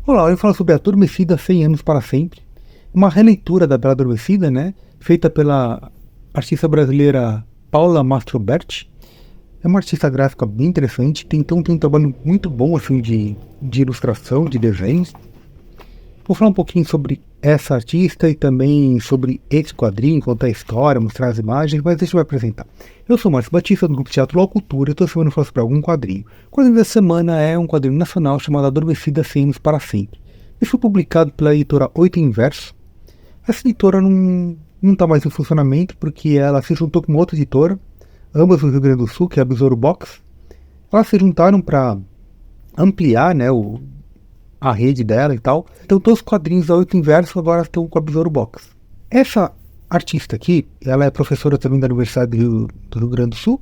Olá, eu falo sobre Adormecida 100 anos para sempre. Uma releitura da Bela Adormecida, né? Feita pela artista brasileira Paula Mastroberti. É uma artista gráfica bem interessante. Tem um trabalho muito bom assim de ilustração, de desenhos. Vou falar um pouquinho sobre essa artista e também sobre esse quadrinho, contar a história, mostrar as imagens, mas deixa eu me apresentar. Eu sou Márcio Batista, do Grupo Teatro Loa Cultura, e toda semana eu faço para algum quadrinho. O quadrinho da semana é um quadrinho nacional chamado Adormecida 100 anos para sempre. Ele foi publicado pela editora Oito Inverso. Essa editora não está mais em funcionamento porque ela se juntou com outra editora, ambas do Rio Grande do Sul, que é a Besouro Box. Elas se juntaram para ampliar, né, a rede dela e tal. Então todos os quadrinhos da Oito Inverso agora estão com a Besouro Box. Essa artista aqui, ela é professora também da Universidade do Rio Grande do Sul.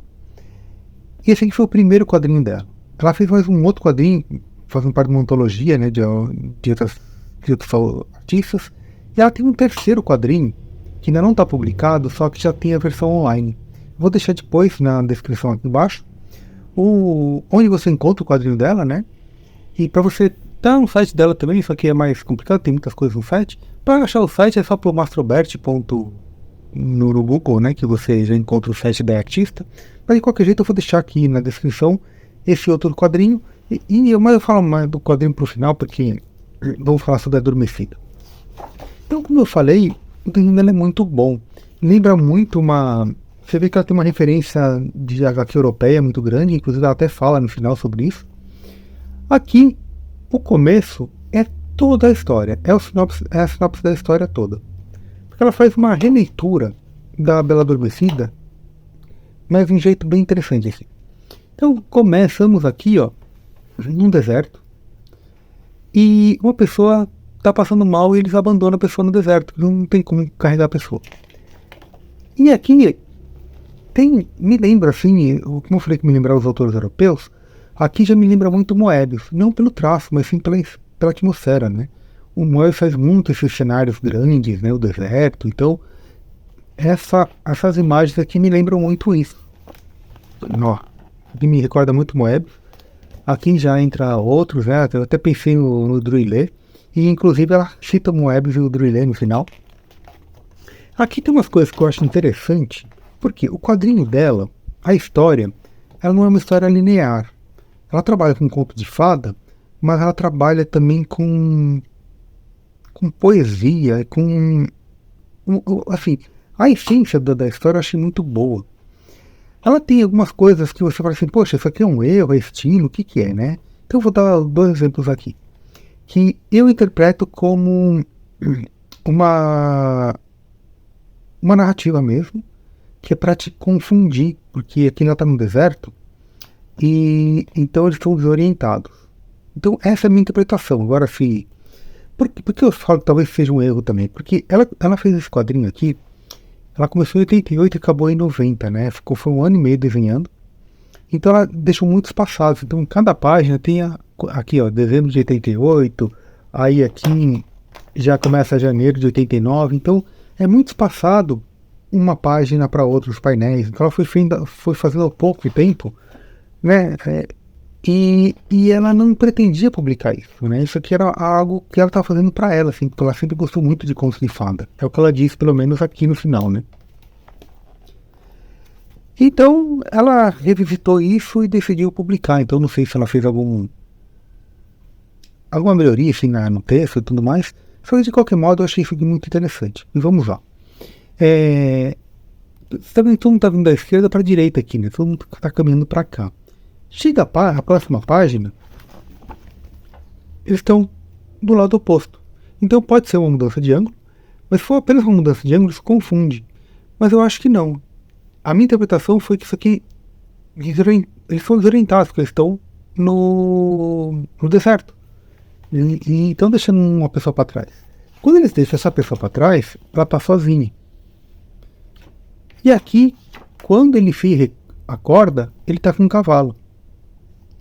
E esse aqui foi o primeiro quadrinho dela. Ela fez mais um outro quadrinho, fazendo parte de uma antologia, né, de outros artistas. E ela tem um terceiro quadrinho, que ainda não está publicado, só que já tem a versão online. Vou deixar depois na descrição aqui embaixo onde você encontra o quadrinho dela, né? E para você tá no site dela também, isso aqui é mais complicado, tem muitas coisas no site. Para achar o site é só pro no Google, né, que você já encontra o site da artista. Mas de qualquer jeito eu vou deixar aqui na descrição esse outro quadrinho. Mas eu falo mais do quadrinho pro final, porque vamos falar sobre a Adormecida. Então, como eu falei, o desenho dela é muito bom. Lembra muito uma... Você vê que ela tem uma referência de HQ europeia muito grande, inclusive ela até fala no final sobre isso. Aqui, o começo é toda a história, é a sinopse da história toda. Porque ela faz uma releitura da Bela Adormecida, mas de um jeito bem interessante assim. Então, começamos aqui, ó, num deserto, e uma pessoa tá passando mal e eles abandonam a pessoa no deserto, não tem como carregar a pessoa. E aqui me lembra assim, como eu falei que me lembra os autores europeus, aqui já me lembra muito Moebius, não pelo traço, mas sim pela atmosfera, né? O Moebius faz muito esses cenários grandes, né? O deserto, então essas imagens aqui me lembram muito isso. Ó, que me recorda muito Moebius. Aqui já entra outros, né? Eu até pensei no Druillet, e inclusive ela cita o Moebius e o Druillet no final. Aqui tem umas coisas que eu acho interessante, porque o quadrinho dela, a história, ela não é uma história linear. Ela trabalha com conto de fada, mas ela trabalha também com poesia, assim, a essência da história eu achei muito boa. Ela tem algumas coisas que você fala assim, poxa, isso aqui é um erro, é estilo, o que que é, né? Então eu vou dar dois exemplos aqui, que eu interpreto como uma narrativa mesmo, que é para te confundir, porque aqui ela está no deserto, e então eles estão desorientados. Então essa é a minha interpretação. Agora, se... Por que eu falo que talvez seja um erro também? Porque ela fez esse quadrinho aqui, ela começou em 88 e acabou em 90, né? Foi um ano e meio desenhando. Então ela deixou muitos passados. Então cada página tem aqui, ó, dezembro de 88, aí aqui já começa janeiro de 89. Então é muito espaçado uma página para outra, os painéis. Então ela foi fazendo há pouco tempo, né? E ela não pretendia publicar isso, né? Isso aqui era algo que ela estava fazendo para ela, assim, porque ela sempre gostou muito de contos de fada. É o que ela disse, pelo menos aqui no final, né? Então ela revisitou isso e decidiu publicar. Então não sei se ela fez alguma melhoria assim, no texto e tudo mais. Só que de qualquer modo eu achei isso muito interessante. E vamos lá. Todo mundo está vindo da esquerda para a direita aqui, né? Todo mundo está caminhando para cá. Chega a próxima página, eles estão do lado oposto. Então pode ser uma mudança de ângulo, mas se for apenas uma mudança de ângulo, isso confunde. Mas eu acho que não. A minha interpretação foi que isso aqui, eles são desorientados, porque eles estão no deserto. E estão deixando uma pessoa para trás. Quando eles deixam essa pessoa para trás, ela está sozinha. E aqui, quando ele se acorda, ele está com um cavalo.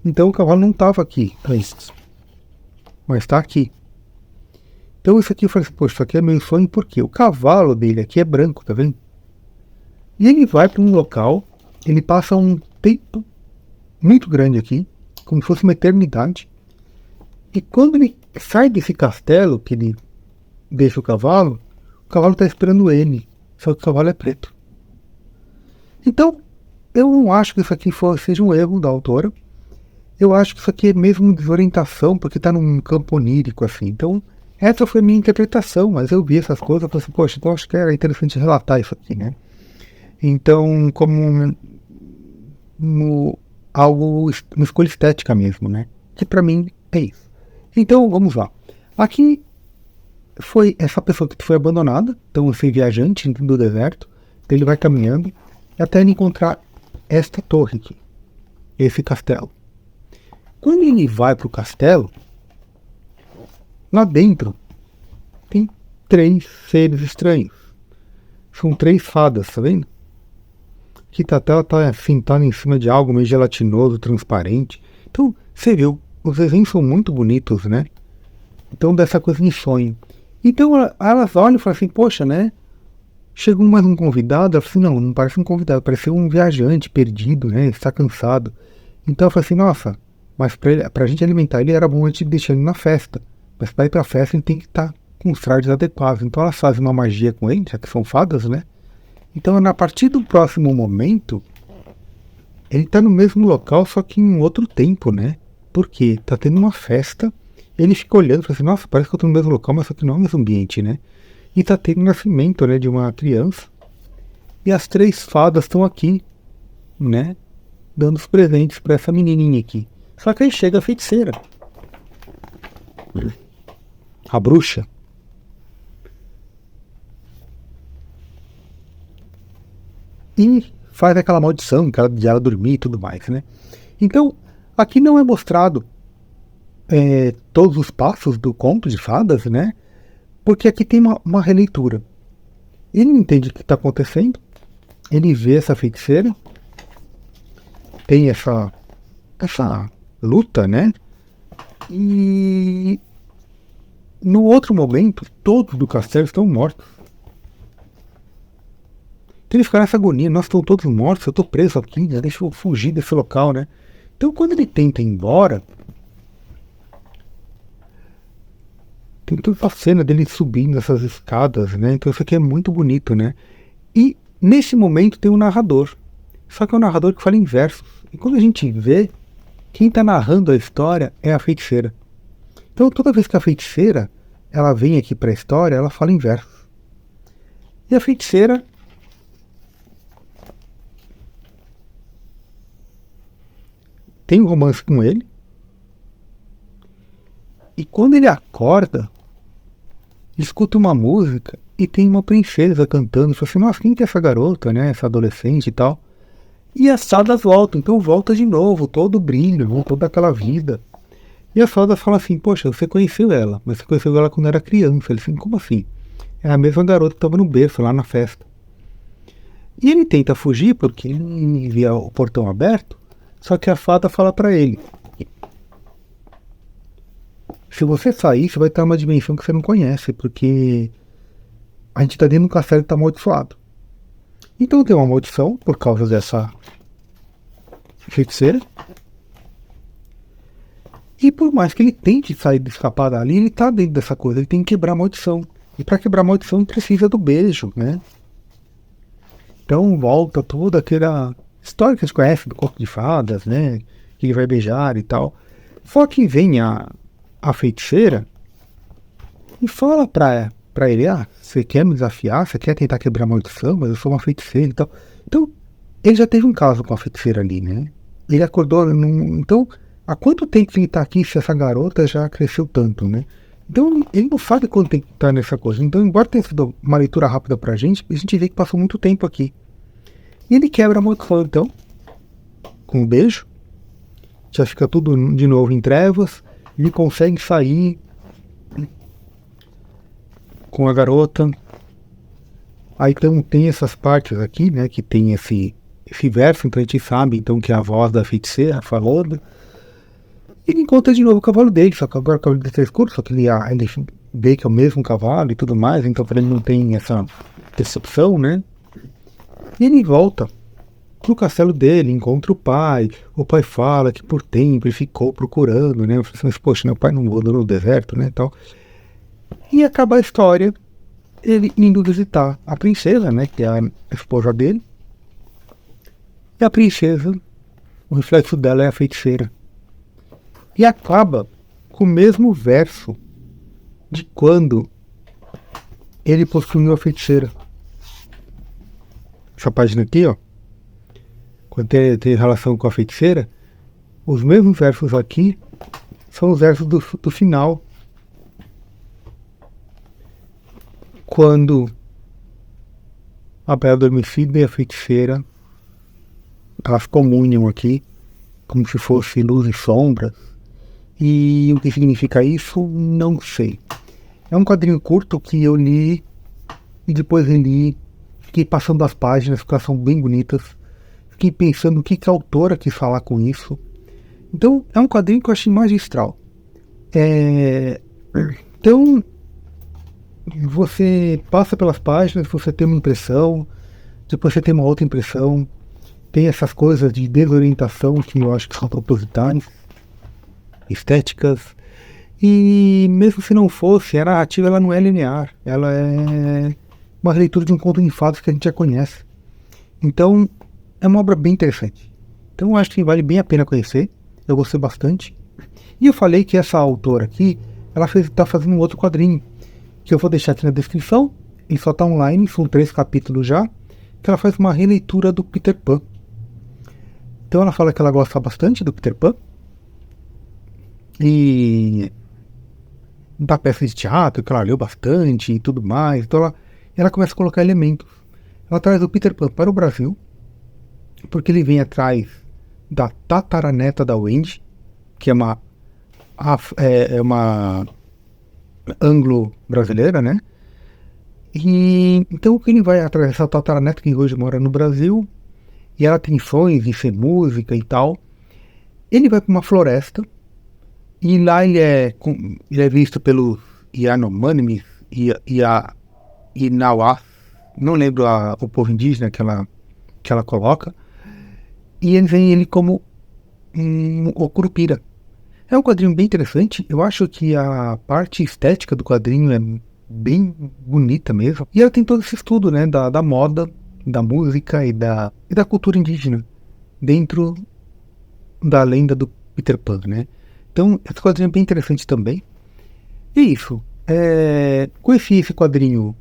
Então o cavalo não estava aqui antes, mas está aqui. Então isso aqui eu falei assim, poxa, isso aqui é meio sonho, porque o cavalo dele aqui é branco, tá vendo? E ele vai para um local, ele passa um tempo muito grande aqui, como se fosse uma eternidade. E quando ele sai desse castelo que ele deixa o cavalo tá esperando ele, só que o cavalo é preto. Então, eu não acho que isso aqui seja um erro da autora. Eu acho que isso aqui é mesmo desorientação, porque tá num campo onírico, assim. Então, essa foi a minha interpretação, mas eu vi essas coisas e falei assim, poxa, então acho que era interessante relatar isso aqui, né? Então, como uma escolha estética mesmo, né? Que pra mim é isso. Então, vamos lá. Aqui foi essa pessoa que foi abandonada, então esse viajante do deserto, então ele vai caminhando até ele encontrar esta torre aqui, esse castelo. Quando ele vai pro castelo, lá dentro tem 3 seres estranhos. São 3 fadas, tá vendo? Aqui a tela tá assim, tá em cima de algo meio gelatinoso, transparente. Então, você viu, os desenhos são muito bonitos, né? Então, dessa coisa de sonho. Então, elas olham e falam assim, poxa, né? Chegou mais um convidado. Ela fala assim, não parece um convidado, parece um viajante perdido, né? Está cansado. Então, ela fala assim, nossa, mas pra gente alimentar ele era bom a gente deixar ele na festa. Mas para ir pra festa, ele tem que estar com os trajes adequados. Então, elas fazem uma magia com ele, já que são fadas, né? Então, a partir do próximo momento, ele tá no mesmo local, só que em outro tempo, né? Porque tá tendo uma festa, ele fica olhando e fala assim, nossa, parece que eu tô no mesmo local, mas só que não é o mesmo ambiente, né? E tá tendo o nascimento, né, de uma criança. E as 3 fadas estão aqui, né? Dando os presentes pra essa menininha aqui. Só que aí chega a feiticeira. A bruxa. E faz aquela maldição de ela dormir e tudo mais, né? Então, aqui não é mostrado todos os passos do conto de fadas, né? Porque aqui tem uma releitura. Ele não entende o que está acontecendo, ele vê essa feiticeira, tem essa luta, né? E no outro momento, todos do castelo estão mortos. Então ele fica nessa agonia, nós estamos todos mortos, eu estou preso aqui, né? Deixa eu fugir desse local, né? Então quando ele tenta ir embora, tem toda a cena dele subindo essas escadas, né? Então isso aqui é muito bonito, né? E nesse momento tem um narrador. Só que é um narrador que fala em versos. E quando a gente vê, quem está narrando a história é a feiticeira. Então toda vez que a feiticeira ela vem aqui para a história, ela fala em versos. E a feiticeira tem um romance com ele. E quando ele acorda, escuta uma música e tem uma princesa cantando. Fala assim, nossa, quem que é essa garota, né? Essa adolescente e tal. E as fadas voltam, então volta de novo, todo o brilho, toda aquela vida. E as fadas falam assim, poxa, você conheceu ela, mas você conheceu ela quando era criança. Ele assim, como assim? É a mesma garota que estava no berço, lá na festa. E ele tenta fugir porque ele via o portão aberto, só que a fada fala para ele, se você sair, você vai estar numa dimensão que você não conhece, porque a gente está dentro do castelo e está amaldiçoado. Então tem uma maldição por causa dessa feiticeira. E por mais que ele tente sair de escapar dali, ele está dentro dessa coisa, ele tem que quebrar a maldição. E para quebrar a maldição precisa do beijo, né? Então volta toda aquela história que a gente conhece do corpo de fadas, né? Que ele vai beijar e tal. Só que vem a feiticeira e fala pra ele, você quer me desafiar? Você quer tentar quebrar a maldição? Mas eu sou uma feiticeira e tal. Então, ele já teve um caso com a feiticeira ali, né? Ele acordou, então, há quanto tempo ele tá aqui se essa garota já cresceu tanto, né? Então, ele não sabe quanto tem que estar nessa coisa. Então, embora tenha sido uma leitura rápida pra gente, a gente vê que passou muito tempo aqui. E ele quebra a maldição, então, com um beijo. Já fica tudo de novo em trevas. Ele consegue sair com a garota. Aí então tem essas partes aqui, né? Que tem esse verso, então a gente sabe então que é a voz da feiticeira falando. Ele encontra de novo o cavalo dele, só que agora o cavalo dele está escuro, só que ele vê que é o mesmo cavalo e tudo mais, então para ele não tem essa decepção, né? E ele volta pro castelo dele, encontra o pai fala que por tempo ele ficou procurando, né? Mas, poxa, meu pai não andou no deserto, né, tal. E acaba a história, ele indo visitar a princesa, né, que é a esposa dele. E a princesa, o reflexo dela é a feiticeira. E acaba com o mesmo verso de quando ele possuiu a feiticeira. Essa página aqui, ó, quando tem relação com a feiticeira, os mesmos versos aqui são os versos do final. Quando a Bela Adormecida e a feiticeira, elas comunham aqui, como se fosse luz e sombras. E o que significa isso, não sei. É um quadrinho curto que eu li e depois reli, fiquei passando as páginas, porque elas são bem bonitas. Fiquei pensando o que a autora quis falar com isso. Então, é um quadrinho que eu achei magistral. Então, você passa pelas páginas, você tem uma impressão, depois você tem uma outra impressão. Tem essas coisas de desorientação que eu acho que são propositais, estéticas. E mesmo se não fosse, a narrativa ela não é linear. Ela é uma releitura de um conto de fadas que a gente já conhece. Então, é uma obra bem interessante. Então, eu acho que vale bem a pena conhecer. Eu gostei bastante. E eu falei que essa autora aqui, ela está fazendo um outro quadrinho, que eu vou deixar aqui na descrição. Ele só está online, são 3 capítulos já. Que ela faz uma releitura do Peter Pan. Então ela fala que ela gosta bastante do Peter Pan. E da peça de teatro, que ela leu bastante e tudo mais. Então ela começa a colocar elementos. Ela traz o Peter Pan para o Brasil, porque ele vem atrás da tataraneta da Wendy, que é uma anglo-brasileira, né? E então ele vai atrás dessa tataraneta que hoje mora no Brasil, e ela tem sonhos em ser música e tal. Ele vai para uma floresta, e lá ele é visto pelos Yanomami e Inauá, não lembro o povo indígena que ela coloca, e eles veem ele como o Curupira. É um quadrinho bem interessante. Eu acho que a parte estética do quadrinho é bem bonita mesmo. E ela tem todo esse estudo, né, da moda, da música e da cultura indígena dentro da lenda do Peter Pan, né? Então, esse quadrinho é bem interessante também. E isso. Conheci esse quadrinho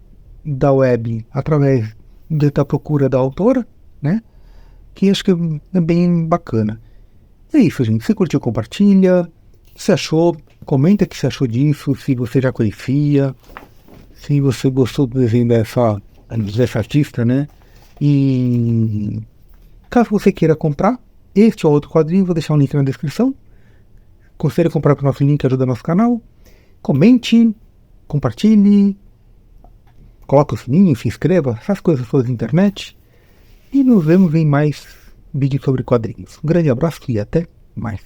da web através da procura da autora, né? Que acho que é bem bacana. É isso, gente. Se curtiu, compartilha. O que você achou? Comenta o que você achou disso. Se você já conhecia. Se você gostou do desenho dessa artista, né? E caso você queira comprar este ou outro quadrinho, vou deixar um link na descrição. Considere comprar para o nosso link, ajuda nosso canal. Comente, compartilhe, coloque o sininho, se inscreva, essas coisas todas na internet. E nos vemos em mais vídeos sobre quadrinhos. Um grande abraço e até mais.